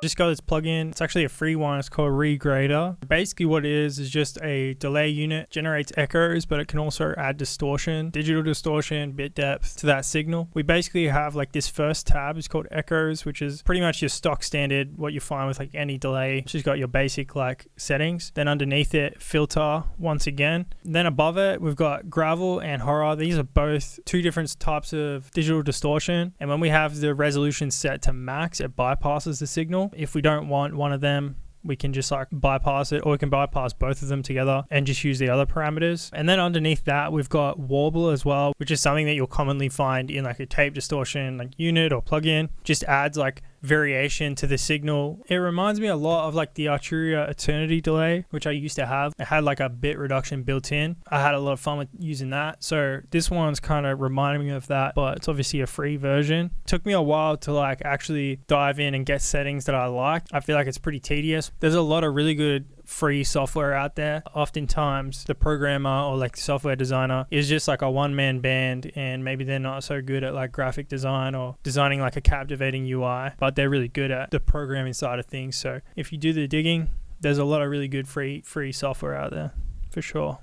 just got this plugin. It's actually a free one. It's called Regrader. Basically what it is just a delay unit, generates echoes, but it can also add distortion, digital distortion, bit depth to that signal. We basically have like this first tab is called echoes, which is pretty much your stock standard, what you find with like any delay. It's just got your basic like settings. Then underneath it, filter once again. Then above it, we've got gravel and horror. These are both two different types of digital distortion. And when we have the resolution set to max, it bypasses the signal. If we don't want one of them, we can just like bypass it, or we can bypass both of them together and just use the other parameters. And then underneath that, we've got warble as well, which is something that you'll commonly find in like a tape distortion like unit or plugin. Just adds like variation to the signal. It reminds me a lot of like the Arturia Eternity delay, which I used to have. It had like a bit reduction built in. I had a lot of fun with using that. So this one's kind of reminding me of that, but it's obviously a free version. It took me a while to like actually dive in and get settings that I like. I feel like it's pretty tedious. There's a lot of really good free software out there. Oftentimes the programmer or like the software designer is just like a one-man band, and maybe they're not so good at like graphic design or designing like a captivating UI, but they're really good at the programming side of things. So if you do the digging, there's a lot of really good free software out there for sure.